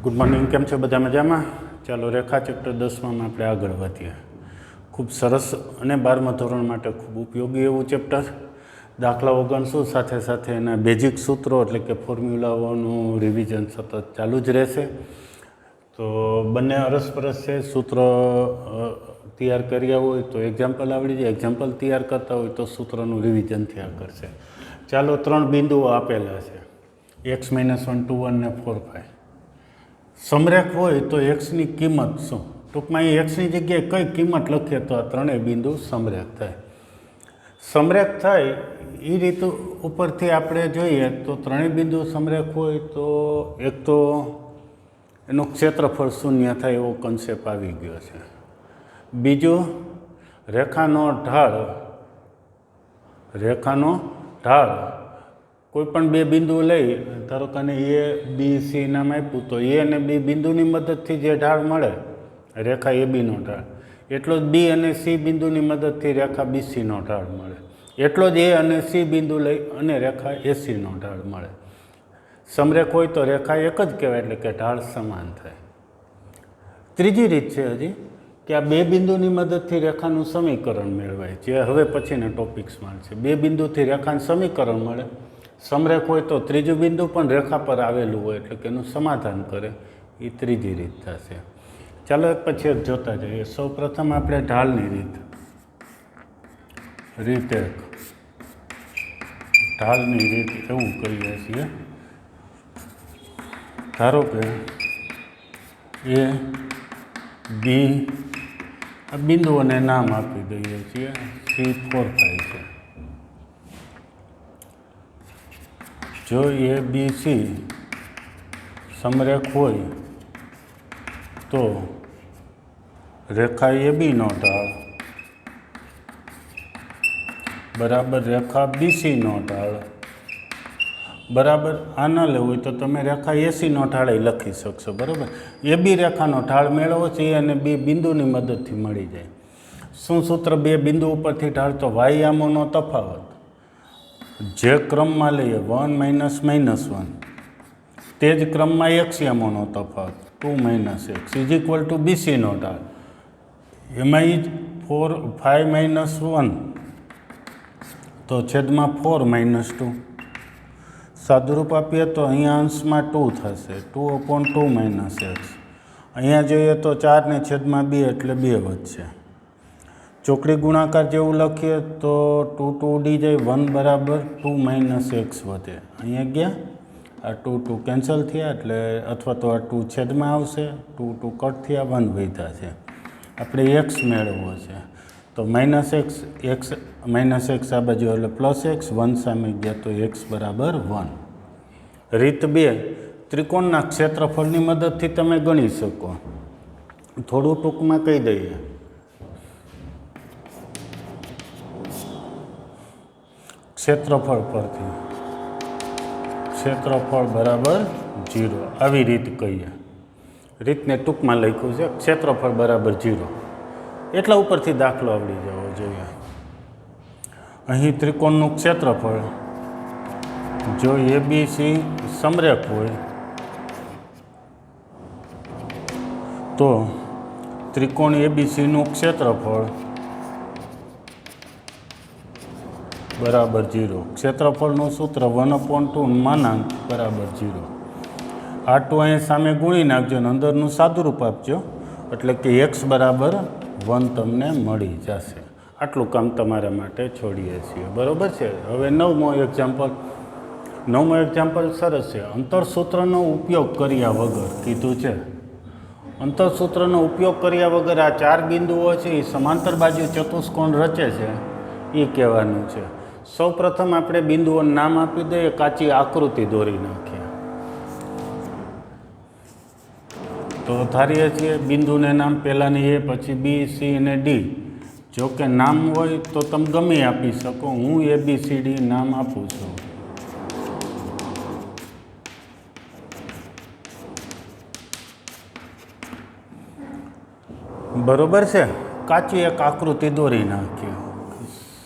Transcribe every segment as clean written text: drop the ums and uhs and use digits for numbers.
Good morning, કેમ છો બધા? મજામાં? ચાલો રેખા ચેપ્ટર 10માં આપણે આગળ વધીએ. ખૂબ સરસ અને 12મા ધોરણ માટે ખૂબ ઉપયોગી એવું ચેપ્ટર. દાખલાઓ ગણશું, સાથે સાથે એના બેઝિક સૂત્રો એટલે કે ફોર્મ્યુલાઓનું રિવિઝન સતત ચાલુ જ રહેશે. તો બંને અરસપરસ છે. સૂત્રો તૈયાર કર્યા હોય તો એક્ઝામ્પલ આવડી જાય, એક્ઝામ્પલ તૈયાર કરતા હોય તો સૂત્રનું રિવિઝન થયા કરશે. ચાલો 3 બિંદુઓ આપેલા છે, x-1, 2, 1 ને 4, 5. સમરેખ હોય તો એક્સની કિંમત શું? ટૂંકમાં એ એક્સની જગ્યાએ કઈ કિંમત લખીએ તો આ ત્રણેય બિંદુ સમરેખ થાય. સમરેખ થાય એ રીત ઉપરથી આપણે જોઈએ તો ત્રણેય બિંદુ સમરેખ હોય તો એક તો એનું ક્ષેત્રફળ શૂન્ય થાય એવો કન્સેપ્ટ આવી ગયો છે. બીજું, રેખાનો ઢાળ કોઈ પણ બે બિંદુ લઈ, ધારો કે એ બી સી નામ આપ્યું તો એ અને બી બિંદુની મદદથી જે ઢાળ મળે, રેખા એ બીનો ઢાળ, એટલો જ બી અને સી બિંદુની મદદથી રેખા બીસીનો ઢાળ મળે, એટલો જ એ અને સી બિંદુ લઈ અને રેખા એસીનો ઢાળ મળે. સમરેખ હોય તો રેખા એક જ કહેવાય, એટલે કે ઢાળ સમાન થાય. ત્રીજી રીત છે હજી કે આ બે બિંદુની મદદથી રેખાનું સમીકરણ મેળવાય, જે હવે પછીના ટોપિક્સમાં છે. બે બિંદુથી રેખાનું સમીકરણ મળે. સમરેખ હોય તો ત્રીજું બિંદુ પણ રેખા પર આવેલું હોય એટલે કે એનું સમાધાન કરે, એ ત્રીજી રીત થશે. ચાલો એક પછી એક જોતા જઈએ. સૌ પ્રથમ આપણે ઢાળની રીત એક ઢાળની રીત એવું કહીએ છીએ, ધારો કે એ બી આ બિંદુઓને નામ આપી દઈએ છીએ, C4 5 છે. જો એ બી સી સમરેખ હોય તો રેખા એ બીનો ઢાળ બરાબર રેખા બીસીનો ઢાળ બરાબર, આ ન લેવું હોય તો તમે રેખા એસીનો ઢાળ લખી શકશો. બરાબર, એ બી રેખાનો ઢાળ મેળવો છે એ અને બી બિંદુની મદદથી મળી જાય. શું સૂત્ર? બે બિંદુ ઉપરથી ઢાળ તો વાયામોનો તફાવત જે ક્રમમાં લઈએ 1 -1, તે જ ક્રમમાં એક્સયામોનો તફાવત 2 - x ઇઝ ઇક્વલ ટુ બીસીનો ઢાળ. એમાં જ 5 - 1 તો છેદમાં 4 - 2. સાદુરૂપ આપીએ તો અહીંયા અંશમાં 2 થશે, 2/2 - x. અહીંયા જોઈએ તો 4 ને છેદમાં 2 એટલે 2 વધશે. ચોકડી ગુણાકાર જેવું લખીએ તો 2 2 ઉડી જાય, 1 બરાબર 2 - x વધે. અહીંયા ગયા આ 2 2 કેન્સલ થયા એટલે અથવા તો આ 2 છેદમાં આવશે, 2 2 કટ થયા, 1 વધ્યા છે. આપણે x મેળવવો છે તો -x આ બાજુ એટલે +x, 1 સામે ગયા તો x બરાબર 1. રીત 2, ત્રિકોણના ક્ષેત્રફળની મદદથી તમે ગણી શકો. થોડું ટૂંકમાં કહી દઈએ. ક્ષેત્રફળ પરથી ક્ષેત્રફળ બરાબર 0 આવી રીત કહીએ. રીતને ટૂંકમાં લખ્યું છે, ક્ષેત્રફળ બરાબર 0. એટલા ઉપરથી દાખલો આવડી જવો જોઈએ. અહીં ત્રિકોણનું ક્ષેત્રફળ જો એબીસી સમરેખ હોય તો ત્રિકોણ એબીસીનું ક્ષેત્રફળ બરાબર 0. ક્ષેત્રફળનું સૂત્ર 1/2 બરાબર 0. આ 2 અહીં સામે ગુણી નાખજો અને અંદરનું સાદુરૂપ આપજો એટલે કે x બરાબર 1 તમને મળી જશે. આટલું કામ તમારા માટે છોડીએ છીએ. બરાબર છે. હવે 9મો એક્ઝામ્પલ સરસ છે. અંતરસૂત્રનો ઉપયોગ કર્યા વગર કીધું છે. અંતરસૂત્રનો ઉપયોગ કર્યા વગર આ 4 બિંદુઓ છે એ સમાંતર બાજુ ચતુષ્કોણ રચે છે એ કહેવાનું છે. સૌ પ્રથમ આપણે બિંદુઓનું નામ આપી દઈએ, કાચી આકૃતિ દોરી નાખીએ. તો ધારીએ છીએ બિંદુને નામ પહેલાંની A, પછી બી, સી અને ડી. જો કે નામ હોય તો તમે ગમે આપી શકો. હું ABCD નામ આપું છું. બરોબર છે. કાચી એક આકૃતિ દોરી નાખીએ,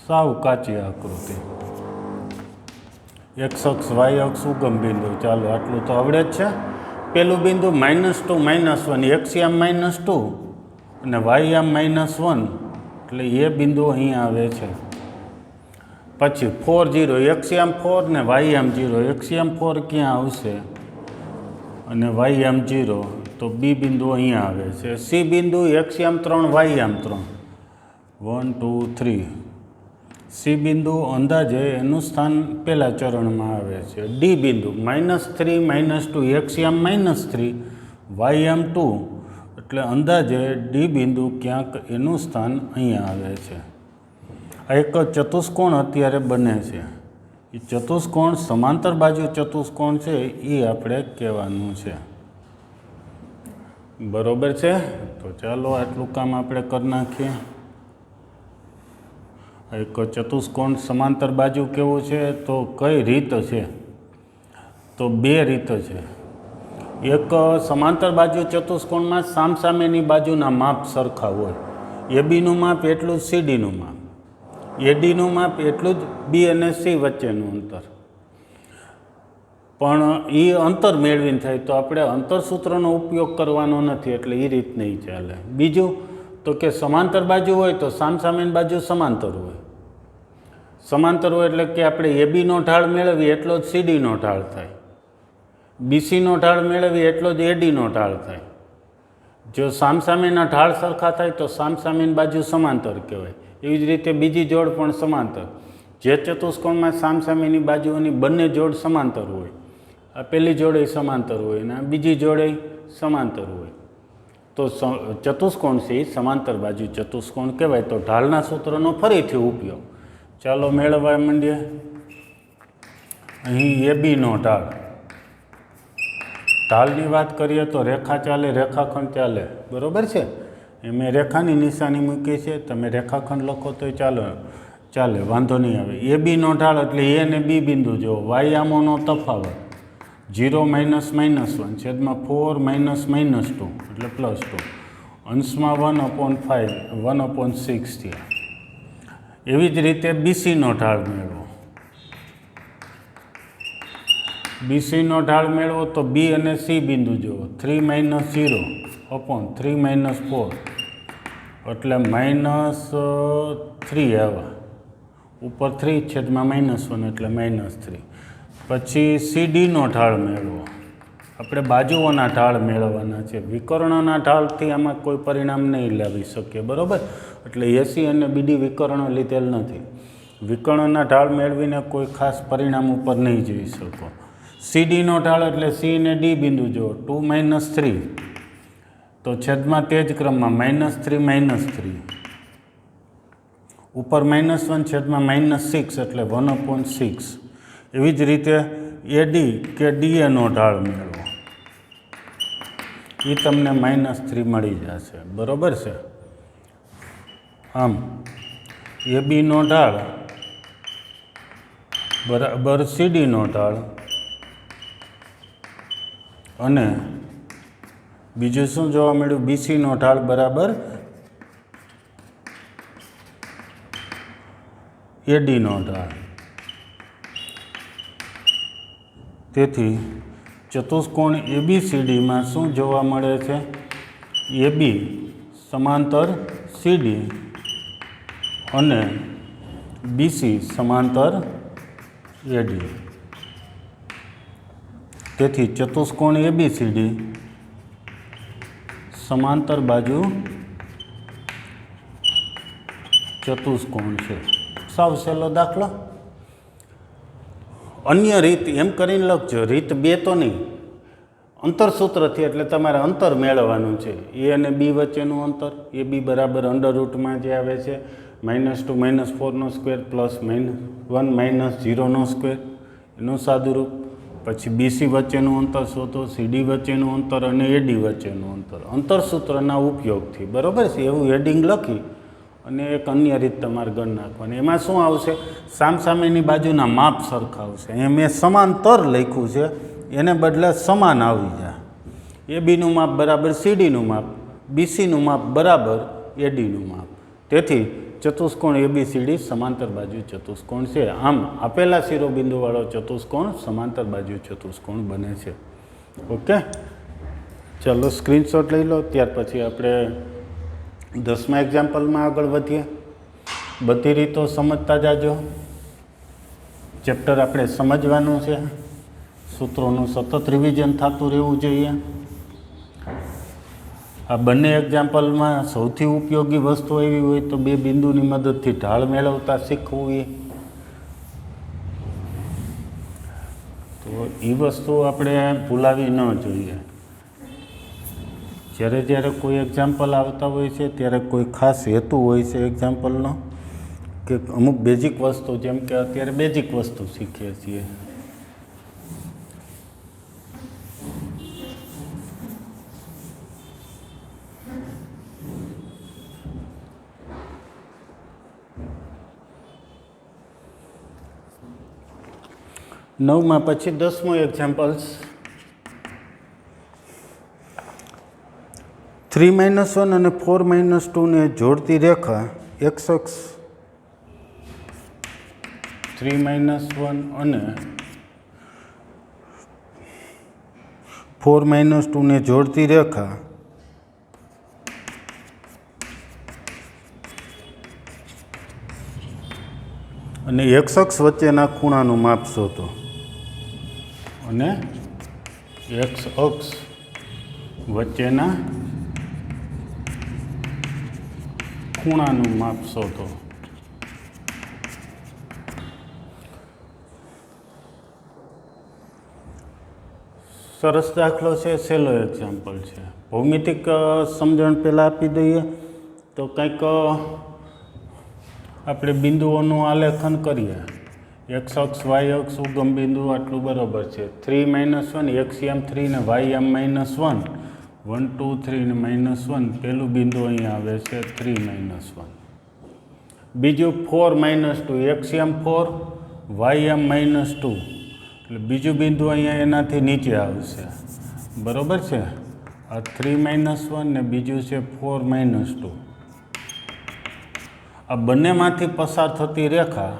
સાવ કાચી આકૃતિ. x અક્ષ, y અક્ષ, ઉગમ બિંદુ. ચાલો આટલું તો આવડે જ છે. પેલું બિંદુ -2 -1 એક્સ આમ -2 અને વાય આમ -1 એટલે એ બિંદુ અહીં આવે છે. પછી 4 0 એક્સ આમ 4 ને વાય આમ 0 એક્સ આમ 4 ક્યાં આવશે અને વાય આમ 0 તો બી બિંદુ અહીંયા આવે છે. સી બિંદુ એક્સ આમ 3 વાય આમ 3 1 2 3 સી બિંદુ અંદાજે એનું સ્થાન પહેલા ચરણમાં આવે છે. ડી બિંદુ -3 -2 એક્સ આમ -3 વાય આમ 2 એટલે અંદાજે ડી બિંદુ ક્યાંક એનું સ્થાન અહીંયા આવે છે. આ એક ચતુષ્કોણ અત્યારે બને છે. એ ચતુષ્કોણ સમાંતર બાજુ ચતુષ્કોણ છે એ આપણે કહેવાનું છે. બરોબર છે. તો ચાલો આટલું કામ આપણે કરી નાખીએ. એક ચતુષ્કોણ સમાંતર બાજુ કેવું છે તો કઈ રીત છે તો બે રીત છે. એક સમાંતર બાજુ ચતુષ્કોણમાં સામસામેની બાજુના માપ સરખા હોય. એબીનું માપ એટલું જ સીડીનું માપ, એડીનું માપ એટલું જ બી અને સી વચ્ચેનું અંતર. પણ એ અંતર મેળવીને થાય તો આપણે અંતરસૂત્રનો ઉપયોગ કરવાનો નથી, એટલે એ રીત નહીં ચાલે. બીજું તો કે સમાંતર બાજુ હોય તો સામસામેની બાજુ સમાંતર હોય. સમાંતર હોય એટલે કે આપણે એબીનો ઢાળ મેળવીએ એટલો જ સીડીનો ઢાળ થાય, બીસીનો ઢાળ મેળવીએ એટલો જ એડીનો ઢાળ થાય. જો સામસામેના ઢાળ સરખા થાય તો સામસામેની બાજુ સમાંતર કહેવાય. એવી જ રીતે બીજી જોડ પણ સમાંતર. જે ચતુષ્કોણમાં સામસામેની બાજુઓની બંને જોડ સમાંતર હોય, આ પહેલી જોડે સમાંતર હોય અને આ બીજી જોડે સમાંતર હોય, તો ચતુષ્કોણ છે એ સમાંતર બાજુ ચતુષ્કોણ કહેવાય. તો ઢાળના સૂત્રનો ફરીથી ઉપયોગ ચાલો મેળવવા માંડીએ. અહીં એબીનો ઢાળ, ઢાળની વાત કરીએ તો રેખા ચાલે, રેખાખંડ ચાલે. બરાબર છે. એ મેં રેખાની નિશાની મૂકી છે, તમે રેખાખંડ લખો તો ચાલે, વાંધો નહીં આવે. એબીનો ઢાળ એટલે એ અને બી બિંદુ જો વાયામોનો તફાવત 0 -1 છેદમાં 4 -2 એટલે +2 અંશમાં 1/5 1/6 થયા. એવી જ રીતે બીસીનો ઢાળ મેળવો. બીસીનો ઢાળ મેળવો તો બી અને સી બિંદુ જુઓ 3 - 0/3 -4 એટલે -3 આવ્યા. ઉપર 3 છેદમાં -1 એટલે -3. પછી સીડીનો ઢાળ મેળવો. આપણે બાજુઓના ઢાળ મેળવવાના છે. વિકર્ણના ઢાળથી આમાં કોઈ પરિણામ નહીં લાવી શકીએ. બરાબર. એટલે એસી અને બીડી વિકર્ણ લીધેલ નથી. વિકર્ણના ઢાળ મેળવીને કોઈ ખાસ પરિણામ ઉપર નહીં જઈ શકો. સીડીનો ઢાળ એટલે સી અને ડી બિંદુ જુઓ 2 - 3 તો છેદમાં તે જ ક્રમમાં -3 -3 ઉપર -1 છેદમાં -6 એટલે 1/6. એવી જ રીતે એડી કે ડીએનો ઢાળ મેળવો, એ તમને -3 મળી જશે. બરાબર છે. આમ એબીનો ઢાળ બરાબર સીડીનો ઢાળ અને બીજું શું જોવા મળ્યું? બીસીનો ઢાળ બરાબર એડીનો ઢાળ. તેથી ચતુષ્કોણ એબીસીડીમાં શું જોવા મળે છે? એબી સમાંતર સીડી અને બીસી સમાંતર એડી. તેથી ચતુષ્કોણ એબીસીડી સમાંતર બાજુ ચતુષ્કોણ છે. સાવ સહેલો દાખલો. અન્ય રીત એમ કરીને લખજો, રીત 2 તો નહીં, અંતરસૂત્રથી. એટલે તમારે અંતર મેળવવાનું છે. એ અને બી વચ્ચેનું અંતર એ બી બરાબર √માં જે આવે છે -2 -4² +1 -0² એનું સાદુરૂપ. પછી બીસી વચ્ચેનું અંતર શોધો, સીડી વચ્ચેનું અંતર અને એડી વચ્ચેનું અંતર અંતરસૂત્રના ઉપયોગથી. બરાબર છે. એવું હેડિંગ લખી અને એક અન્ય રીત તમારે ગણ નાખવાની. એમાં શું આવશે? સામસામેની બાજુના માપ સરખા આવશે. અહીંયા મેં સમાંતર લખ્યું છે, એને બદલે સમાન આવી જાય. એબીનું માપ બરાબર સીડીનું માપ, બીસીનું માપ બરાબર એડીનું માપ. તેથી ચતુષ્કોણ એબીસીડી સમાંતર બાજુ ચતુષ્કોણ છે. આમ આપેલા શિરોબિંદુવાળો ચતુષ્કોણ સમાંતર બાજુ ચતુષ્કોણ બને છે. ઓકે. ચાલો સ્ક્રીનશોટ લઈ લો, ત્યાર પછી આપણે 10મા એક્ઝામ્પલમાં આગળ વધીએ. બધી રીતો સમજતા જાજો. ચેપ્ટર આપણે સમજવાનું છે, સૂત્રોનું સતત રિવિઝન થતું રહેવું જોઈએ. આ બંને એક્ઝામ્પલમાં સૌથી ઉપયોગી વસ્તુ એવી હોય તો 2 બિંદુની મદદથી ઢાળ મેળવતા શીખવું. તો એ વસ્તુ આપણે ભૂલાવી ન જોઈએ. જ્યારે જ્યારે કોઈ એક્ઝામ્પલ આવતા હોય છે ત્યારે કોઈ ખાસ હેતુ હોય છે એક્ઝામ્પલનો, કે અમુક બેઝિક વસ્તુ, જેમ કે અત્યારે બેઝિક વસ્તુ શીખીએ છીએ. નવમાં પછી 10મું એક્ઝામ્પલ્સ. 3 - 1 અને 4 - 2 ને જોડતી રેખા x અક્ષ 3 - 1 અને 4 - 2 ને જોડતી રેખા અને x અક્ષ વચ્ચેના ખૂણાનું માપ શોધો. અને x અક્ષ વચ્ચેના ખૂણાનું માપ શોધો. સરસ દાખલો છે, સહેલો એક્ઝામ્પલ છે. ભૌમિતિક સમજણ પહેલાં આપી દઈએ તો કંઈક આપણે બિંદુઓનું આલેખન કરીએ. x અક્ષ y અક્ષ ઉગમ બિંદુ આટલું બરાબર છે. 3 - 1 xm 3 ને ym -1 1 2 3 ને -1 પહેલું બિંદુ અહીંયા આવે છે 3 - 1. બીજું 4 - 2 xm 4 ym -2 એટલે બીજું બિંદુ અહીંયા એનાથી નીચે આવશે. બરાબર છે. આ 3 - 1 ને બીજું છે 4 - 2. આ બંનેમાંથી પસાર થતી રેખા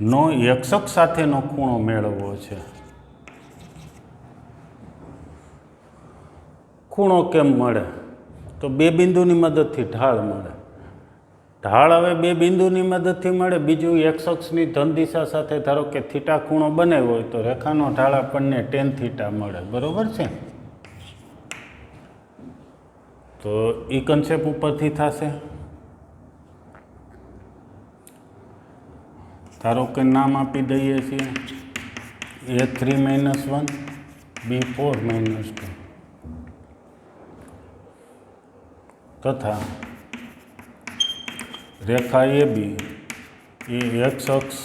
નો x અક્ષ સાથેનો ખૂણો મેળવવો છે. ખૂણો કેમ મળે? તો 2 બિંદુની મદદથી ઢાળ મળે. ઢાળ હવે 2 બિંદુની મદદથી મળે. બીજું x અક્ષની ધન દિશા સાથે ધારો કે થીટા ખૂણો બનાવ્યો હોય તો રેખાનો ઢાળ આપણને tan થીટા મળે. બરાબર છે. તો એ કન્સેપ્ટ ઉપરથી થશે. ધારો કે નામ આપી દઈએ છીએ A3 - 1 B4 - 2 તથા રેખા AB એ x અક્ષ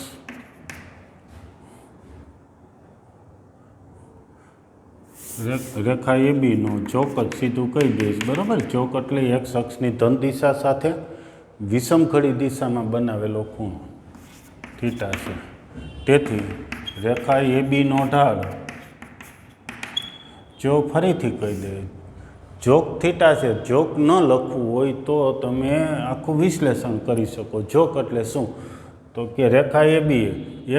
રેખા ABનો ચોક જ સીધું કહી દઈશ. બરાબર. ચોક એટલે x અક્ષની ધન દિશા સાથે વિષમખડી દિશામાં બનાવેલો ખૂણો થીટા છે. તેથી રેખા ABનો ઢાળ, જો ફરીથી કહી દે, જોક થીટા છે. જોક ન લખવું હોય તો તમે આખું વિશ્લેષણ કરી શકો. જોક એટલે શું? તો કે રેખા AB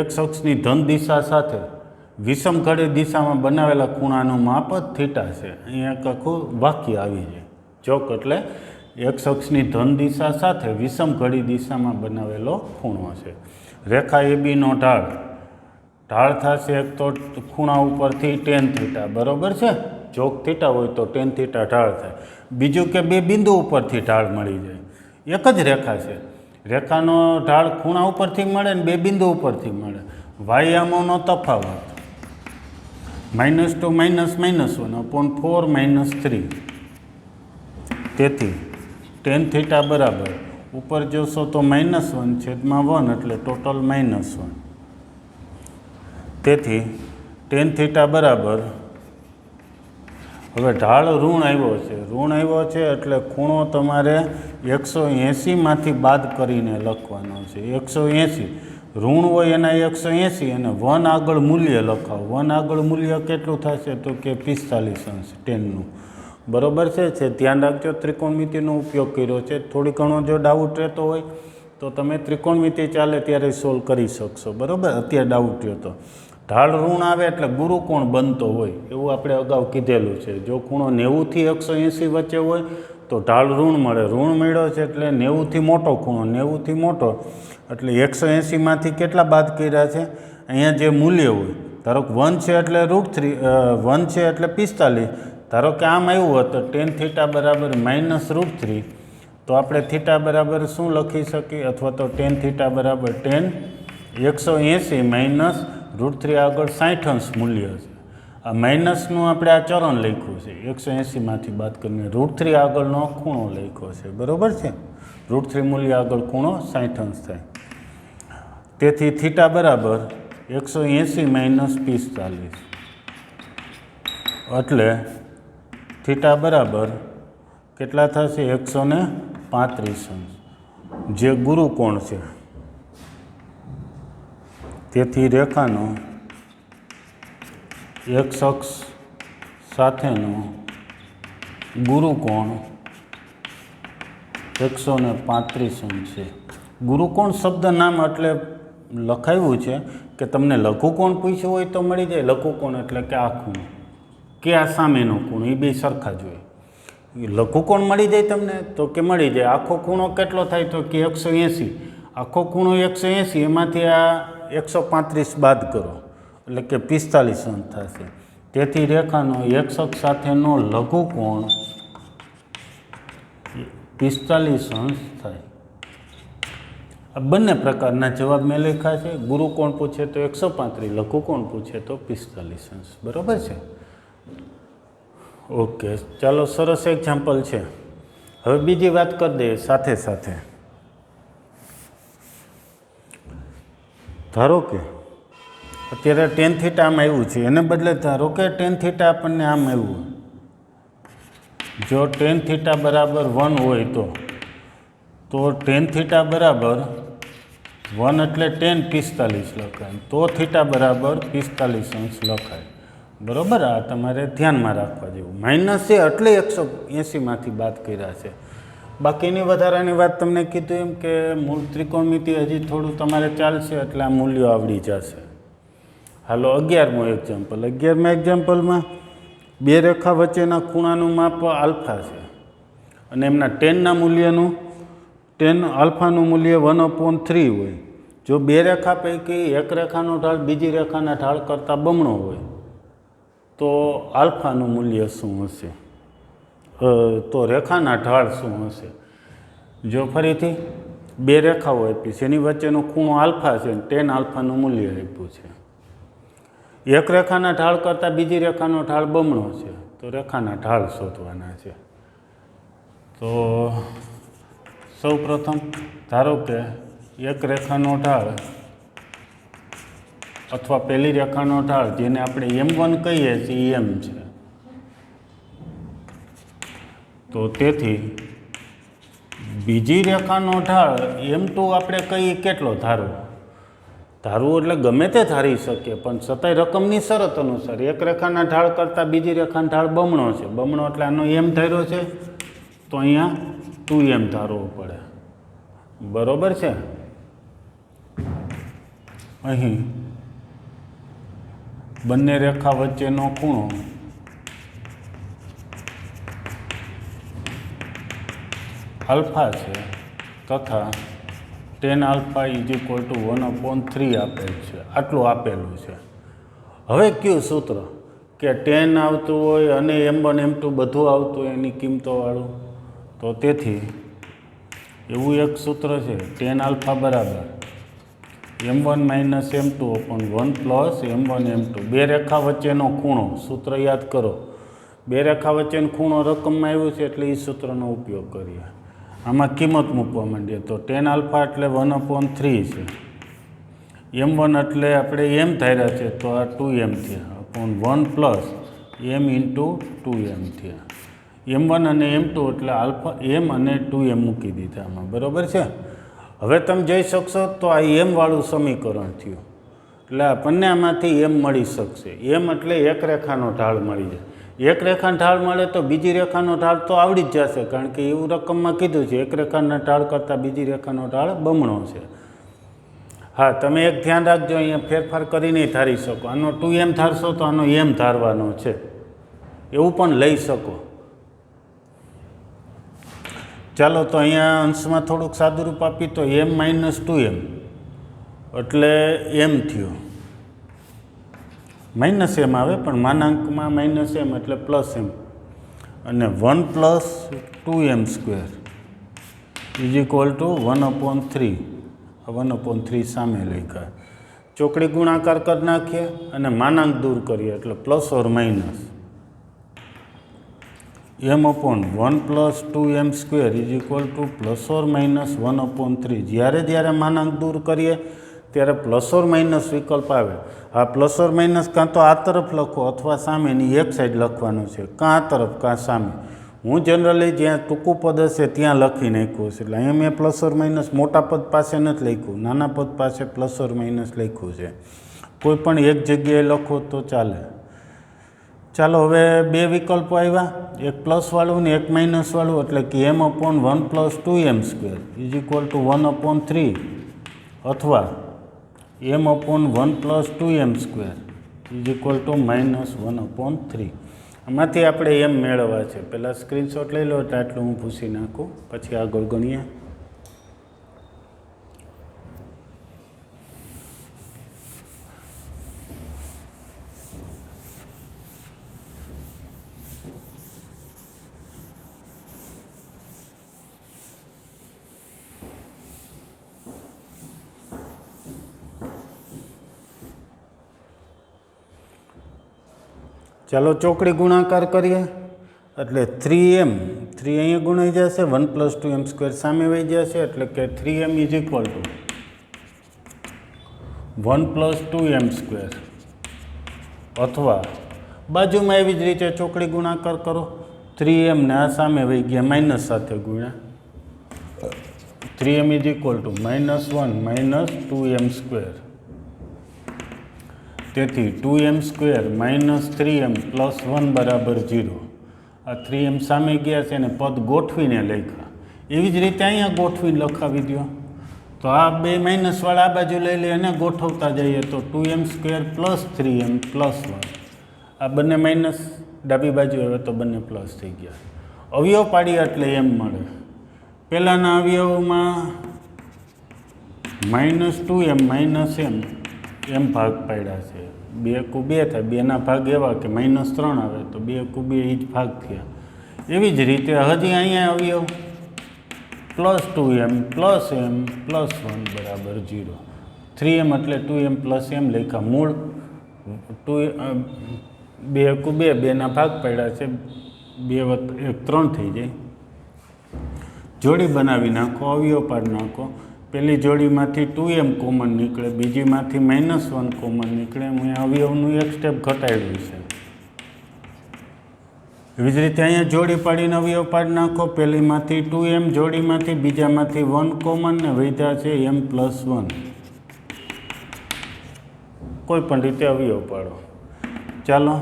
x અક્ષની ધન દિશા સાથે વિષમખડી દિશામાં બનાવેલા ખૂણાનું માપ જ થીટા છે. અહીંયા એક આખું વાક્ય આવી જાય. જોક એટલે x અક્ષની ધન દિશા સાથે વિષમખડી દિશામાં બનાવેલો ખૂણો છે. રેખા ABનો ઢાળ થશે એક તો ખૂણા ઉપરથી tan થીટા. બરાબર છે. ચોક થીટા હોય તો tan થીટા ઢાળ થાય. બીજું કે 2 બિંદુ ઉપરથી ઢાળ મળી જાય. એક જ રેખા છે. રેખાનો ઢાળ ખૂણા ઉપરથી મળે ને 2 બિંદુ ઉપરથી મળે. વાયામોનો તફાવત -2 -1/4 - 3. તેથી tan થીટા બરાબર ઉપર જોશો તો -1/1 એટલે ટોટલ -1. તેથી tan થીટા બરાબર, હવે ઢાળ ઋણ આવ્યો છે એટલે ખૂણો તમારે 180માંથી બાદ કરીને લખવાનો છે. 180 ઋણ હોય એના 180 અને 1 આગળ મૂલ્ય લખાવો. 1 આગળ મૂલ્ય કેટલું થશે? તો કે 45 અંશ ટેનનું. બરાબર છે. ધ્યાન રાખજો, ત્રિકોણમિતિનો ઉપયોગ કર્યો છે. થોડી ઘણો જો ડાઉટ રહેતો હોય તો તમે ત્રિકોણમિતિ ચાલે ત્યારે સોલ્વ કરી શકશો. બરાબર. અત્યારે ડાઉટ રહ્યો તો ઢાળ ઋણ આવે એટલે ગુરુકોણ બનતો હોય એવું આપણે અગાઉ કીધેલું છે. જો ખૂણો 90 થી 180 વચ્ચે હોય તો ઢાળ ઋણ મળે. ઋણ મળ્યો છે એટલે 90 થી મોટો ખૂણો, 90 થી મોટો એટલે 180 માંથી કેટલા બાદ કર્યા છે? અહીંયા જે મૂલ્ય હોય, ધારો કે 1 છે એટલે √3, 1 છે એટલે 45. ધારો કે આમ આવ્યું હોત તો tan θ બરાબર -√3, તો આપણે થીટા બરાબર શું લખી શકીએ? અથવા તો tan θ બરાબર tan 180 માઇનસ √3 આગળ 60° મૂલ્ય છે. આ માઇનસનું આપણે આ ચરણ લખ્યું છે, 180માંથી બાદ કરીને √3 આગળનો ખૂણો લખ્યો છે, બરાબર છે. √3 મૂલ્ય આગળ ખૂણો 60° થાય. તેથી થીટા બરાબર 180 માઇનસ 45, એટલે થીટા બરાબર કેટલા થશે? 135°, જે ગુરુકોણ છે. તેથી રેખાનો x અક્ષ સાથેનો ગુરુકોણ 135° છે. ગુરુકોણ શબ્દ નામ એટલે લખાવ્યું છે કે તમને લઘુકોણ પૂછ્યું હોય તો મળી જાય. લઘુકોણ એટલે કે આ ખૂણો કે આ સામેનો ખૂણો, એ બે સરખા જ હોય. લઘુકોણ મળી જાય તમને તો કે મળી જાય. આખો ખૂણો કેટલો થાય તો કે 180. આખો ખૂણો 180, એમાંથી આ 135 બાદ કરો એટલે કે 45° થશે. તેથી રેખાનો x અક્ષ સાથેનો લઘુકોણ 45° થાય. આ બંને પ્રકારના જવાબ મેં લખ્યા છે. ગુરુકોણ પૂછે તો 135, લઘુકોણ પૂછે તો 45°. બરાબર છે? ઓકે, ચાલો, સરસ એક્ઝામ્પલ છે. હવે બીજી વાત કરી દઈએ સાથે સાથે. ધારો કે અત્યારે tan θ આમ આવ્યું છે, એને બદલે ધારો કે tan θ આપણને આમ આવ્યું. જો tan θ બરાબર 1 હોય તો tan θ બરાબર 1 એટલે tan 45 લખાય, તો θ બરાબર 45° લખાય. બરાબર? આ તમારે ધ્યાનમાં રાખવા જેવું. માઇનસ છે એટલે 180માંથી બાદ કર્યા છે. બાકીની વધારાની વાત તમને કીધું એમ કે મૂળ ત્રિકોણમિતિ હજી થોડું તમારે ચાલશે એટલે આ મૂલ્યો આવડી જશે. હાલો, 11મું એક્ઝામ્પલ. 11મા એક્ઝામ્પલમાં બે રેખા વચ્ચેના ખૂણાનું માપ આલ્ફા છે અને એમના ટેનના મૂલ્યનું આલ્ફાનું મૂલ્ય 1/3 હોય. જો બે રેખા પૈકી એક રેખાનો ઢાળ બીજી રેખાના ઢાળ કરતાં બમણો હોય તો આલ્ફાનું મૂલ્ય શું હશે? તો રેખાના ઢાળ શું હશે? જો ફરીથી બે રેખાઓ આપી છે, એની વચ્ચેનો ખૂણો આલ્ફા છે, tan આલ્ફાનું મૂલ્ય આપ્યું છે. એક રેખાના ઢાળ કરતાં બીજી રેખાનો ઢાળ બમણો છે, તો રેખાના ઢાળ શોધવાના છે. તો સૌ પ્રથમ ધારો કે એક રેખાનો ઢાળ અથવા પહેલી રેખાનો ઢાળ, જેને આપણે m1 કહીએ છીએ, m છે. તો તેથી બીજી રેખાનો ઢાળ m2 આપણે કહીએ કેટલો ધારવો? ધારવું એટલે ગમે તે ધારી શકીએ, પણ છતાંય રકમની શરત અનુસાર એક રેખાના ઢાળ કરતાં બીજી રેખાનો ઢાળ બમણો છે. બમણો એટલે આનો m ધાર્યો છે તો અહીંયા 2m ધારવો પડે. બરોબર છે? અહીં બંને રેખા વચ્ચેનો ખૂણો આલ્ફા છે તથા tan આલ્ફા = 1/3 આપેલ છે. આટલું આપેલું છે. હવે કયું સૂત્ર કે tan આવતું હોય અને m1 m2 બધું આવતું હોય એની કિંમતોવાળું? તો તેથી એવું એક સૂત્ર છે, tan આલ્ફા બરાબર m1 - m2 / 1 + m1 m2. બે રેખા વચ્ચેનો ખૂણો, સૂત્ર યાદ કરો. બે રેખા વચ્ચેનો ખૂણો રકમમાં આવ્યું છે એટલે એ સૂત્રનો ઉપયોગ કરીએ. આમાં કિંમત મૂકવા માંડીએ તો tan આલ્ફા એટલે 1/3 છે. m1 એટલે આપણે m ધાર્યા છે તો આ 2m થયા, /1 + m × 2m થયા. m1 અને m2 એટલે આલ્ફા m અને 2m મૂકી દીધા આમાં. બરાબર છે? હવે તમે જોઈ શકશો તો આ m વાળું સમીકરણ થયું. એટલે આપણને આમાંથી m મળી શકશે. m એટલે એક રેખાનો ઢાળ મળી જાય. એક રેખાનો ઢાળ મળે તો બીજી રેખાનો ઢાળ તો આવડી જ જશે, કારણ કે એવું રકમમાં કીધું છે એક રેખાના ઢાળ કરતાં બીજી રેખાનો ઢાળ બમણો છે. હા, તમે એક ધ્યાન રાખજો, અહીંયા ફેરફાર કરી નહીં ધારી શકો. આનો 2m ધારશો તો આનો m ધારવાનો છે, એવું પણ લઈ શકો. ચાલો તો અહીંયા અંશમાં થોડુંક સાદુરૂપ આપી તો m - 2m એટલે m થયું. માઇનસ m આવે પણ માનાંકમાં -m એટલે +m, અને 1 + 2m² = 1/3. 1/3 સામે લખ્યા. ચોકડી ગુણાકાર કરી નાખીએ અને માનાંક દૂર કરીએ એટલે plus or minus m/1 + 2m² = ±1/3. જ્યારે માનાંક દૂર કરીએ ત્યારે પ્લસ ઓર માઇનસ વિકલ્પ આવે. આ પ્લસ ઓર માઇનસ કાં તો આ તરફ લખો અથવા સામેની એક સાઈડ લખવાનું છે, કાં આ તરફ કાં સામે. હું જનરલી જ્યાં ટૂંકું પદ હશે ત્યાં લખી નાખ્યું છે. એટલે અહીંયા મેં પ્લસ ઓર માઇનસ મોટા પદ પાસે નથી લખ્યું, નાના પદ પાસે પ્લસ ઓર માઇનસ લખ્યું છે. કોઈ પણ એક જગ્યાએ લખો તો ચાલે. ચાલો હવે બે વિકલ્પો આવ્યા, એક પ્લસવાળું ને એક માઇનસવાળું, એટલે કે m/1 + 2m² = 1/3 અથવા m/1 + 2m² = -1/3. આમાંથી આપણે એમ મેળવવા છે. પહેલાં સ્ક્રીનશોટ લઈ લો એટલે આટલું હું ભૂસી નાખું, પછી આગળ ગણીએ. ચાલો ચોકડી ગુણાકાર કરીએ એટલે 3m, 3 અહીંયા ગુણાઈ જશે, 1 + 2m² સામે વહી જશે, એટલે કે 3m = 1 + 2m². અથવા બાજુમાં એવી જ રીતે ચોકડી ગુણાકાર કરો. 3m ને આ સામે વહી ગયા, માઇનસ સાથે ગુણ્યા, 3m = -1 - 2m². તેથી 2m² - 3m + 1 = 0. આ 3m સામે ગયા છે અને પદ ગોઠવીને લખ્યા. એવી જ રીતે અહીંયા ગોઠવીને લખાવી દો. તો આ બે માઇનસવાળા આ બાજુ લઈ લે અને ગોઠવતા જઈએ તો 2m² + 3m + 1. આ બંને માઇનસ ડાબી બાજુ આવે તો બંને પ્લસ થઈ ગયા. અવયવ પાડીએ એટલે એમ મળે. પહેલાંના અવયવમાં -2m - m ભાગ પાડ્યા છે. 2 × 2 થાય, 2ના ભાગ એવા કે -3 આવે તો 2 × 2 એ જ ભાગ થયા. એવી જ રીતે હજી અહીંયા અવયવ +2m + m + 1 = 0. 3m એટલે 2m + m લખ્યા. મૂળ 2 × 2 2ના ભાગ પાડ્યા છે, 2 + 1 3 થઈ જાય. જોડી બનાવી નાખો, અવયવ પાડી નાખો. પહેલી જોડીમાંથી 2m કોમન નીકળે, બીજીમાંથી -1 કોમન નીકળે. હું અવયવનું એક સ્ટેપ ઘટાડ્યું છે. એવી જ રીતે અહીંયા જોડી પાડીને અવયવ પાડી નાખો. પહેલીમાંથી 2m, જોડીમાંથી બીજામાંથી 1 કોમન ને વધ્યા છે m + 1. કોઈ પણ રીતે અવયવ પાડો. ચાલો,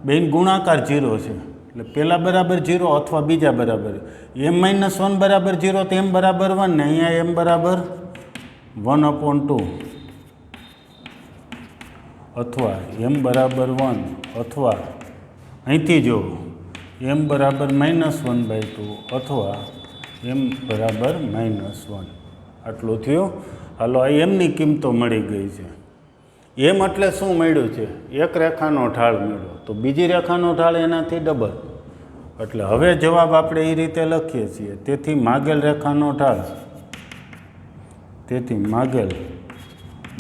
બેન ગુણાકાર 0 છે એટલે પહેલાં બરાબર 0 અથવા બીજા બરાબર. m - 1 = 0 તો m = 1 ને અહીંયા m = 1/2 અથવા m = 1 અથવા અહીંથી જો m = -1/2 અથવા m = -1. આટલું થયું. હાલો, આ એમની કિંમતો મળી ગઈ છે. એમ એટલે શું મળ્યું છે? એક રેખાનો ઢાળ મળ્યો તો બીજી રેખાનો ઢાળ એનાથી ડબલ. એટલે હવે જવાબ આપણે એ રીતે લખીએ છીએ. તેથી માગેલ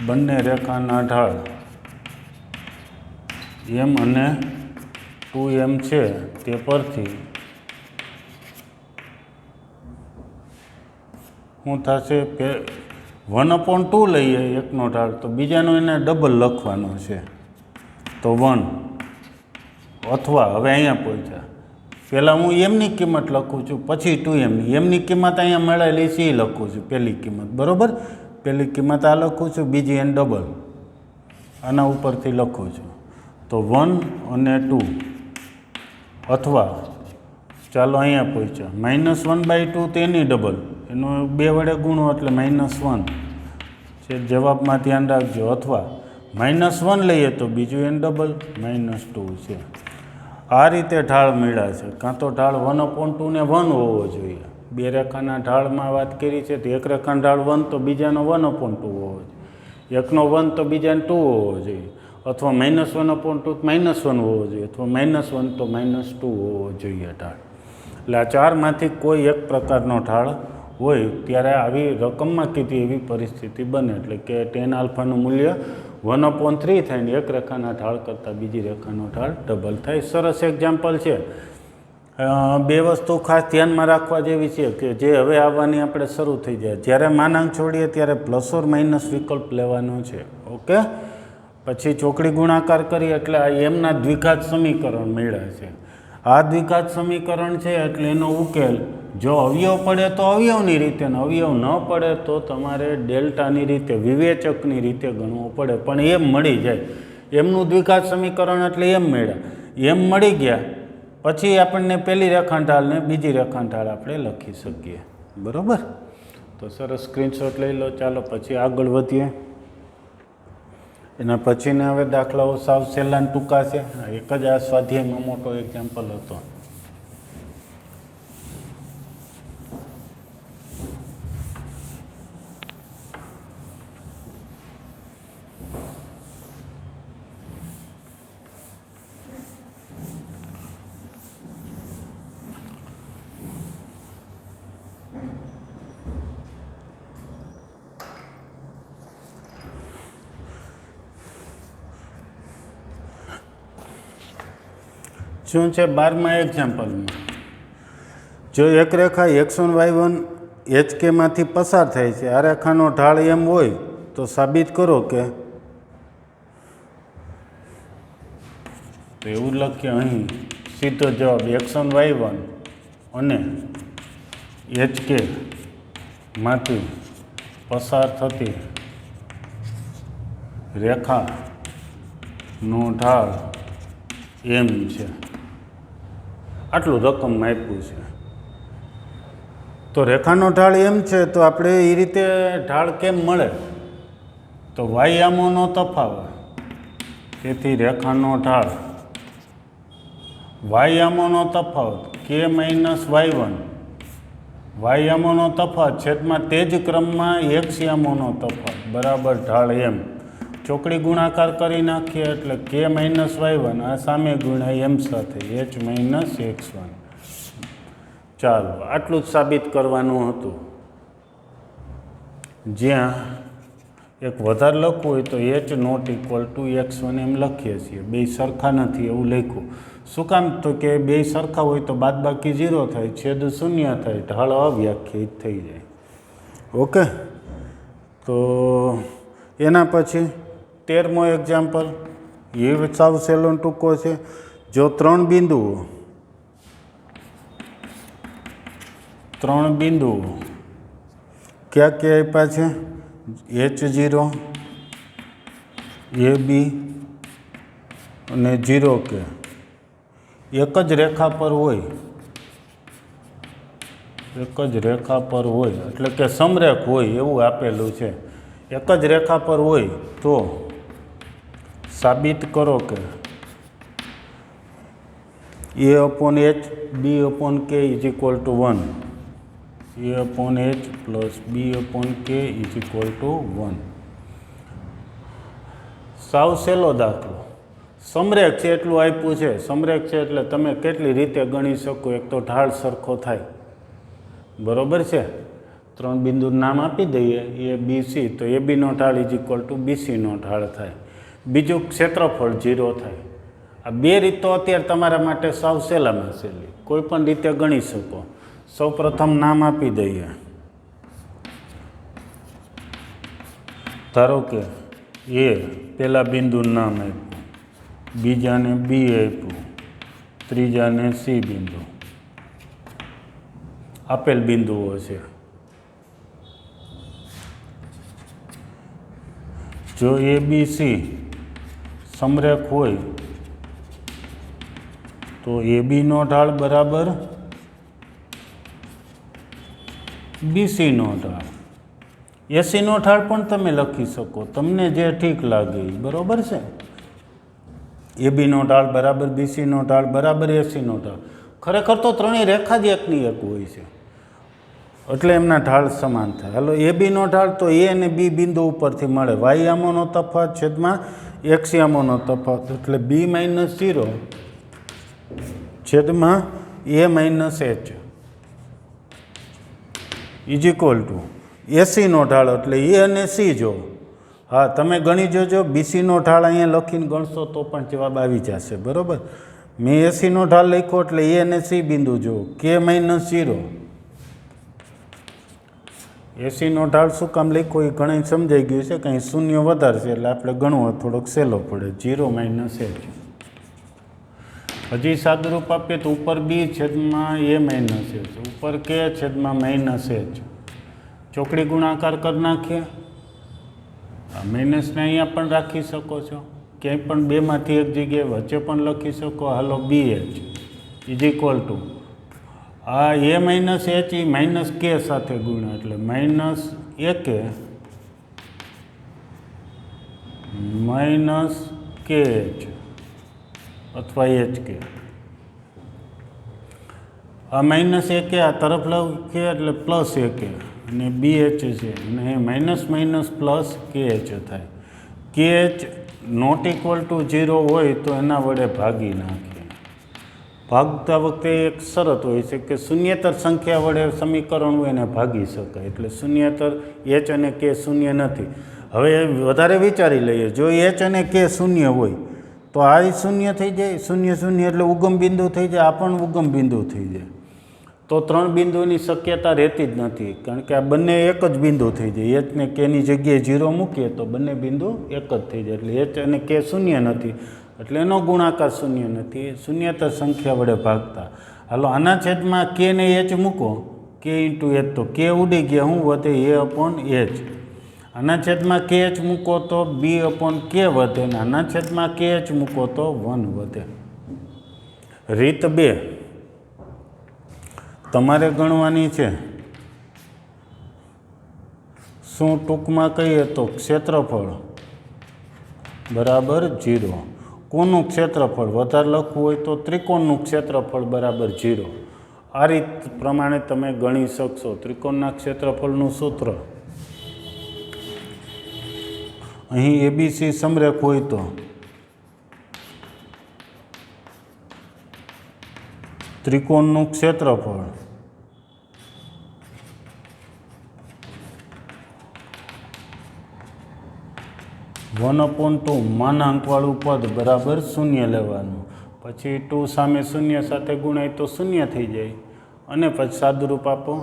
બંને રેખાના ઢાળ m અને 2m છે તે પરથી શું થશે? 1/2 લઈએ એકનો ઢાળ તો બીજાનો એને ડબલ લખવાનો છે તો 1. અથવા હવે અહીંયા પહોંચ્યા, પહેલાં હું એમની કિંમત લખું છું, પછી 2mની. એમની કિંમત અહીંયા મળેલી છે એ લખું છું, પહેલી કિંમત. બરાબર, પહેલી કિંમત આ લખું છું, બીજી એને ડબલ આના ઉપરથી લખું છું તો 1 અને 2. અથવા ચાલો અહીંયા પહોંચ્યા, -1/2 તેની ડબલ, એનો 2 વડે ગુણો એટલે -1 છે જવાબમાં ધ્યાન રાખજો, અથવા -1 લઈએ તો બીજું n ડબલ -2 છે. આ રીતે ઢાળ મળ્યા છે. કાં તો ઢાળ 1/2 ને 1 હોવો જોઈએ. બે રેખાના ઢાળમાં વાત કરી છે તો એક રેખાનો ઢાળ 1 તો બીજાનો 1/2 હોવો જોઈએ, એકનો 1 તો બીજાનો 2 હોવો જોઈએ, અથવા -1/2 -1 હોવો જોઈએ, અથવા -1 તો -2 હોવો જોઈએ ઢાળ. એટલે આ ચારમાંથી કોઈ એક પ્રકારનો ઢાળ હોય ત્યારે આવી રકમમાં કીધી એવી પરિસ્થિતિ બને, એટલે કે tan આલ્ફાનું મૂલ્ય 1/3 થાય ને એક રેખાના ઢાળ કરતાં બીજી રેખાનો ઢાળ ડબલ થાય. સરસ એક્ઝામ્પલ છે. બે વસ્તુ ખાસ ધ્યાનમાં રાખવા જેવી છે કે જે હવે આવવાની આપણે શરૂ થઈ જાય. જ્યારે માનાંક છોડીએ ત્યારે પ્લસ ઓર માઇનસ વિકલ્પ લેવાનો છે. ઓકે, પછી ચોકડી ગુણાકાર કરી એટલે આ એમના દ્વિઘાત સમીકરણ મળ્યા છે. આ દ્વિઘાત સમીકરણ છે એટલે એનો ઉકેલ જો અવયવ પડે તો અવયવની રીતે, ને અવયવ ન પડે તો તમારે ડેલ્ટાની રીતે, વિવેચકની રીતે ગણવું પડે, પણ એમ મળી જાય. એમનું દ્વિઘાત સમીકરણ એટલે એમ મળ્યા, એમ મળી ગયા પછી આપણને પહેલી રેખાંઢાળ ને બીજી રેખાંઢાળ આપણે લખી શકીએ. બરાબર, તો સરસ સ્ક્રીનશોટ લઈ લો. ચાલો પછી આગળ વધીએ. એના પછીને હવે દાખલાઓ સાવ સહેલા ટૂંકા છે. એક જ આ સ્વાધ્યાયમાં મોટો એક્ઝામ્પલ હતો. શું છે 12મા એક્ઝામ્પલમાં? જો એક રેખા x1 y1 HKમાંથી પસાર થાય છે, આ રેખાનો ઢાળ એમ હોય તો સાબિત કરો કે, તો એવું લખીએ અહીં સીધો જવાબ x1 y1 અને HKમાંથી પસાર થતી રેખાનો ઢાળ એમ છે. આટલું રકમમાં આપ્યું છે. તો રેખાનો ઢાળ એમ છે તો આપણે એ રીતે ઢાળ કેમ મળે? તો વાયામોનો તફાવત. તેથી રેખાનો ઢાળ વાયામોનો તફાવત k y1, વાયામોનો તફાવત છેદમાં તે જ ક્રમમાં x યામોનો તફાવત બરાબર ઢાળ એમ. ચોકડી ગુણાકાર કરી નાખીએ એટલે k y1 આ સામે ગુણ્યા m સાથે h x1. ચાલો આટલું જ સાબિત કરવાનું હતું. જ્યાં એક વધારે લખવું હોય તો h not equal to x1 એમ લખીએ છીએ. બે સરખા નથી એવું લખ્યું. શું કામ? તો કે બે સરખા હોય તો બાદબાકી 0 થાય, છેદ 0 થાય, ઢાળ અવ્યાખ્યાયિત થઈ જાય. ઓકે, તો એના પછી 13મો એક્ઝામ્પલ એ સાવ સહેલો ટૂંકો છે. જો ત્રણ બિંદુઓ ક્યાં ક્યાં આપ્યા છે? H0, AB અને 0K એક જ રેખા પર હોય, એટલે કે સમરેખ હોય એવું આપેલું છે. એક જ રેખા પર હોય તો સાબિત કરો કે A/H B/K is equal two 1, A/H plus B/K is equal two 1. સાવ સહેલો દાખલો. સમરેખ છે એટલું આપ્યું છે. સમરેખ છે એટલે તમે કેટલી રીતે ગણી શકો? એક તો ઢાળ સરખો થાય, બરોબર છે. ત્રણ બિંદુનું નામ આપી દઈએ ABC, તો ABનો ઢાળ ઇઝ ઇક્વલ ટુ BCનો ઢાળ થાય. બીજું ક્ષેત્રફળ 0 થાય. આ બે રીતો અત્યારે તમારા માટે સાવ સહેલામાં સહેલી, કોઈ પણ રીતે ગણી શકો. સૌ પ્રથમ નામ આપી દઈએ. ધારો કે A પહેલા બિંદુનું નામ આપ્યું, બીજાને B આપ્યું, ત્રીજાને C બિંદુ. આપેલ બિંદુઓ છે. જો ABC સમરેખ હોય તો ABનો ઢાળ બરાબર BCનો ઢાળ. એસીનો ઢાળ પણ તમે લખી શકો, તમને જે ઠીક લાગે એ, બરાબર છે. એબીનો ઢાળ બરાબર બીસીનો ઢાળ બરાબર એસીનો ઢાળ. ખરેખર તો ત્રણેય રેખા જ એકની એક હોય છે, એટલે એમના ઢાળ સમાન થાય. હાલો, એબીનો ઢાળ તો એ અને બી બિંદુ ઉપરથી મળે. વાયયામોનો તફાવત છેદમાં એક્સયામોનો તફાવત, એટલે બી માઇનસ 0 છેદમાં A minus H is equal to એસીનો ઢાળ, એટલે એ અને સી જો. હા, તમે ગણી જોજો, બીસીનો ઢાળ અહીંયા લખીને ગણશો તો પણ જવાબ આવી જશે, બરાબર. મેં એસીનો ઢાળ લખ્યો એટલે એ અને સી બિંદુ જો, કે માઇનસ 0. એસીનો ઢાળ શું કામ લખ્યો એ ઘણા સમજાઈ ગયું છે, કંઈ શૂન્ય વધારે છે એટલે આપણે ગણવો થોડોક સહેલો પડે. 0 માઇનસ એચ. હજી સાદુરૂપ આપીએ તો ઉપર બી છેદમાં એ માઇનસ એચ, ઉપર કે છેદમાં માઇનસ એચ. ચોકડી ગુણાકાર કરી નાખીએ. આ માઇનસને અહીંયા પણ રાખી શકો છો, ક્યાંય પણ બેમાંથી એક જગ્યાએ વચ્ચે પણ લખી શકો. હાલો, B H is equal to આ A minus H A minus K સાથે ગુણ્યા, એટલે માઇનસ એ કે માઇનસ કે એચ અથવા એચ કે. આ માઇનસ એ કે આ તરફ લખીએ એટલે પ્લસ એ કે, અને બી એચ છે, અને માઇનસ માઇનસ પ્લસ કે એચ થાય. કે એચ નોટ ઇક્વલ ટુ 0 હોય તો એના વડે ભાગી નાખીએ. ભાગતા વખતે એક શરત હોય છે કે શૂન્યેતર સંખ્યા વડે સમીકરણ હોય એને ભાગી શકાય, એટલે શૂન્યેતર એચ અને કે શૂન્ય નથી. હવે વધારે વિચારી લઈએ, જો એચ અને કે શૂન્ય હોય તો આ શૂન્ય થઈ જાય, શૂન્ય શૂન્ય એટલે ઉગમ બિંદુ થઈ જાય, આ પણ ઉગમ બિંદુ થઈ જાય. તો ત્રણ બિંદુની શક્યતા રહેતી જ નથી, કારણ કે આ બંને એક જ બિંદુ થઈ જાય. એચ ને કેની જગ્યાએ 0 મૂકીએ તો બંને બિંદુ એક જ થઈ જાય, એટલે એચ અને કે શૂન્ય નથી, એટલે એનો ગુણાકાર શૂન્ય નથી, શૂન્યેતર સંખ્યા વડે ભાગતા. હાલો, આના છેદમાં કે ને એચ મૂકો, કે ઇન્ટુ એચ, તો કે ઉડી ગયા, શું વધે? એ અપોન એચ. આના છેદમાં કે એચ મૂકો તો બી અપોન કે વધે, ને આના છેદમાં કે એચ મૂકો તો 1 વધે. રીત 2 તમારે ગણવાની છે. શું ટૂંકમાં કહીએ તો ક્ષેત્રફળ બરાબર 0. કોનું ક્ષેત્રફળ વધારે લખવું હોય તો ત્રિકોણનું ક્ષેત્રફળ બરાબર 0. આ રીત પ્રમાણે તમે ગણી શકશો. ત્રિકોણના ક્ષેત્રફળનું સૂત્ર અહીં એબીસી સમરેખ હોય તો ત્રિકોણનું ક્ષેત્રફળ વન અપોન 2 માનાંકવાળું પદ બરાબર 0 લેવાનું. પછી 2 સામે 0 સાથે ગુણાય તો 0 થઈ જાય, અને પછી સાદુરૂપ આપો,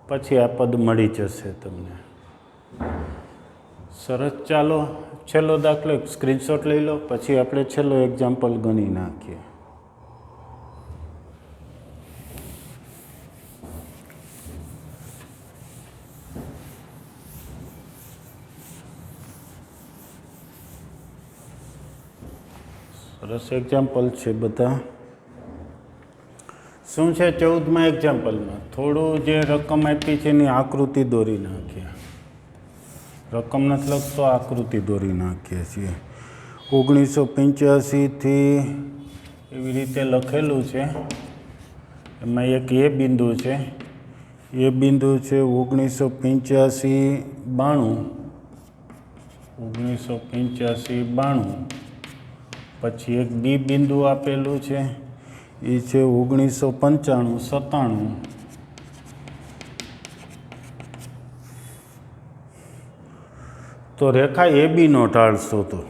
પછી આ પદ મળી જશે તમને. સરસ. ચાલો, છેલ્લો દાખલો એક સ્ક્રીનશોટ લઈ લો, પછી આપણે છેલ્લો એક્ઝામ્પલ ગણી નાખીએ. સરસ એક્ઝામ્પલ છે બધા. શું છે 14મા એક્ઝામ્પલમાં? થોડું જે રકમ આપી છે એની આકૃતિ દોરી નાખીએ. રકમ નથી લખતો, આકૃતિ દોરી નાખીએ છીએ. 1985થી એવી રીતે લખેલું છે. એમાં એક એ બિંદુ છે, એ બિંદુ છે 1985 92, 1985 92. પછી એક બી બિંદુ આપેલું છે, એ છે 1995 97. તો રેખા એ બીનો ઢાળ શોધો.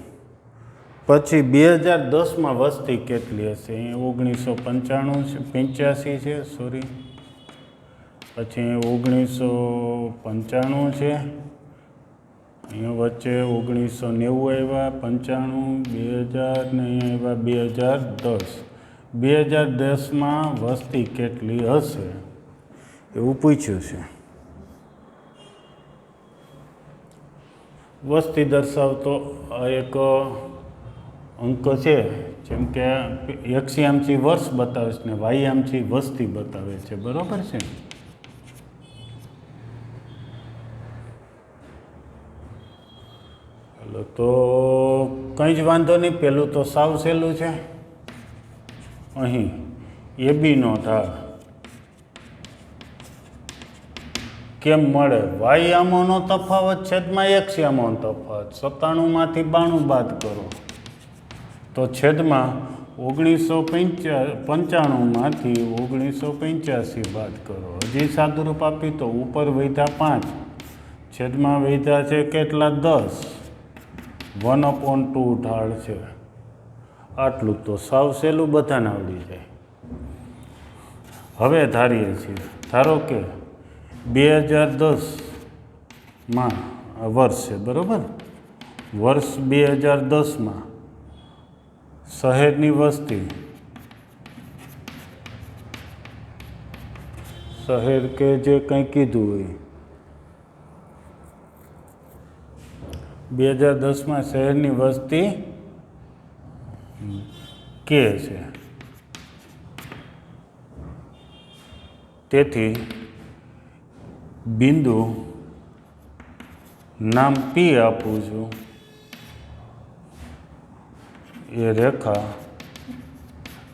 પછી 2010માં વસ્તી કેટલી હશે? અહીંયા 1985 છે, સોરી. પછી 1995 છે, અહીંયા વચ્ચે 1990 આવ્યા, 95, 2000 ને અહીંયા આવ્યા 2010. 2010માં વસ્તી કેટલી હશે એવું પૂછ્યું છે. વસ્તી દર્શાવતો આ એક અંક છે, જેમ કે એક્સયામથી વર્ષ બતાવે છે ને વાયયામથી વસ્તી બતાવે છે, બરાબર છે. તો કંઈ જ વાંધો નહીં. પહેલું તો સાવ સહેલું છે. અહીં એબીનો ઢાળ કેમ મળે? વાયામોનો તફાવત છેદમાં એક્સયામોનો તફાવત. 97માંથી 92 બાદ કરો તો છેદમાં 1995માંથી 1985 બાદ કરો. હજી સાદુરૂપ આપી તો ઉપર વધ્યા 5, છેદમાં વધ્યા છે કેટલા? 10. 1/2 ઢાળ છે. આટલું તો સાવ સહેલું, બધાને આવડી જાય. હવે ધારીએ છીએ, ધારો કે 2010માં વર્ષ છે, બરાબર? વર્ષ 2010માં શહેરની વસ્તી, શહેર કે જે કંઈ કીધું હોય, 2010માં શહેરની વસ્તી કે છે. તેથી બિંદુ નામ પી આપું છું. એ રેખા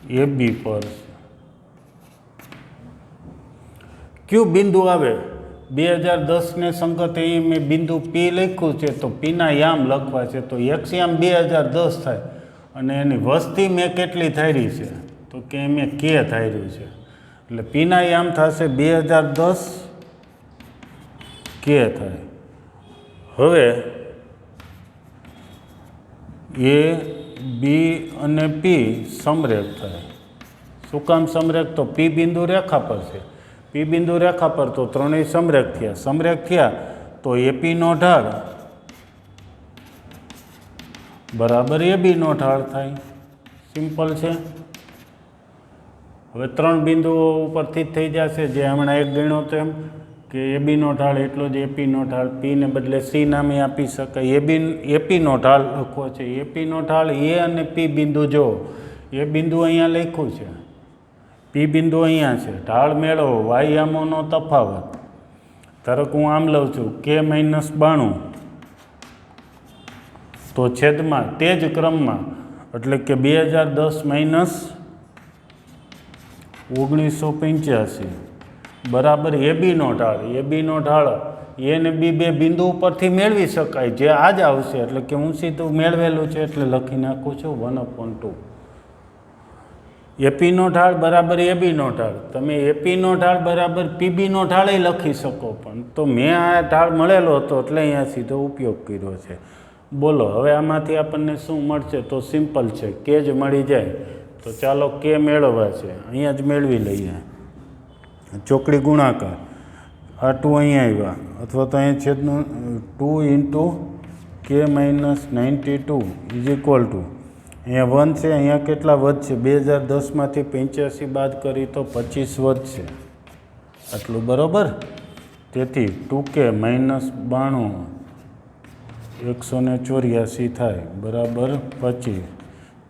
એ બી પર કયું બિંદુ આવે? 2010ને સંગત અહીં મેં બિંદુ પી લખ્યું છે, તો પીના યામ લખવા છે. તો એક્સયામ 2010 થાય અને એની વસ્તી મેં કેટલી ધારી છે? તો કે મેં કે ધાર્યું છે. એટલે પીના યામ થશે 2010 કે થાય. હવે એ બી અને પી સમરેખ થાય. શું કામ સમરેખ? તો પી બિંદુ રેખા પર છે. પી બિંદુ રેખા પર તો ત્રણેય સમરેખ થયા. સમરેખ થયા તો એપીનો ઢાળ બરાબર એબીનો ઢાળ થાય. સિમ્પલ છે. હવે 3 બિંદુઓ ઉપરથી જ થઈ જશે. જે હમણાં એક ગણ્યો તેમ કે એબીનો ઢાળ એટલો જ એપીનો ઢાળ. પીને બદલે સી નામે આપી શકાય. એપીનો ઢાળ લખવો છે. એપીનો ઢાળ એ અને પી બિંદુ જો, એ બિંદુ અહીંયા લખ્યું છે, પી બિંદુ અહીંયા છે. ઢાળ મેળવો વાયામોનો તફાવત. ધારો કે હું આમ લઉં છું કે -92 તો છેદમાં તે જ ક્રમમાં, એટલે કે 2010 - 1985 બરાબર એબીનો ઢાળ. એબીનો ઢાળ એ ને બી બે બિંદુ ઉપરથી મેળવી શકાય. જે આ જ આવશે એટલે કે હું સીધું મેળવેલું છે એટલે લખી નાખું છું 1/2. એપીનો ઢાળ બરાબર એબીનો ઢાળ. તમે એપીનો ઢાળ બરાબર પીબીનો ઢાળે લખી શકો, પણ તો મેં આ ઢાળ મળેલો હતો એટલે અહીંયા સીધો ઉપયોગ કર્યો છે. બોલો હવે આમાંથી આપણને શું મળશે? તો સિમ્પલ છે, કે જ મળી જાય. તો ચાલો કે મેળવવા છે, અહીંયા જ મેળવી લઈએ. ચોકડી ગુણાકાર, આ 2 અહીંયા આવ્યા, અથવા તો અહીંયા છેદનું 2 × કે -92 ઇઝ ઇક્વલ ટુ અહીંયા 1 છે. અહીંયા કેટલા વધશે? 2010માંથી 85 બાદ કરી તો 25 વધશે. આટલું બરાબર. તેથી 2k - 92 184 થાય બરાબર 25.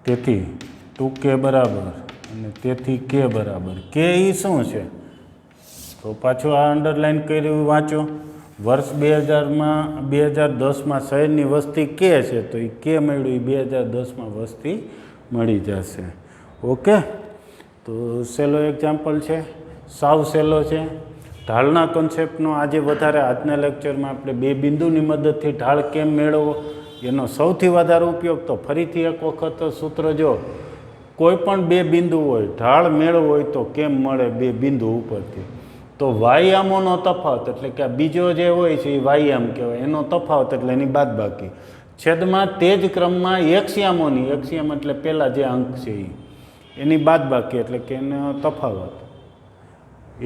તેથી 2k બરાબર અને તેથી કે બરાબર. કે એ શું છે? તો પાછું આ અંડરલાઇન કર્યું વાંચો. વર્ષ 2010માં શહેરની વસ્તી કે છે, તો એ કે મળ્યું, એ 2010માં વસ્તી મળી જશે. ઓકે, તો સહેલો એક્ઝામ્પલ છે, સાવ સહેલો છે. ઢાળના કોન્સેપ્ટનો આજે વધારે આજના લેક્ચરમાં આપણે 2 બિંદુની મદદથી ઢાળ કેમ મેળવવો એનો સૌથી વધારે ઉપયોગ. તો ફરીથી એક વખત સૂત્ર જો, કોઈ પણ 2 બિંદુ હોય, ઢાળ મેળવવો હોય તો કેમ મળે 2 બિંદુ ઉપરથી? તો વાયામોનો તફાવત, એટલે કે આ બીજો જે હોય છે એ વાયામ કહેવાય. એનો તફાવત એટલે એની બાદબાકી. છેદમાં તે જ ક્રમમાં એક્સયામોની, એક્સયામ એટલે પહેલાં જે અંક છે એની બાદબાકી, એટલે કે એનો તફાવત.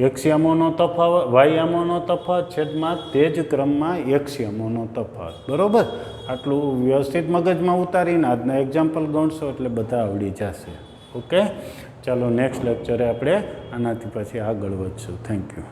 એક્સયામોનો તફાવત, વાયામોનો તફાવત છેદમાં તે જ ક્રમમાં એક્સયામોનો તફાવત. બરાબર. આટલું વ્યવસ્થિત મગજમાં ઉતારીને આજના એક્ઝામ્પલ ગણશો એટલે બધા આવડી જશે. ઓકે, ચાલો નેક્સ્ટ લેક્ચરે આપણે આનાથી પછી આગળ વધશું. Thank you.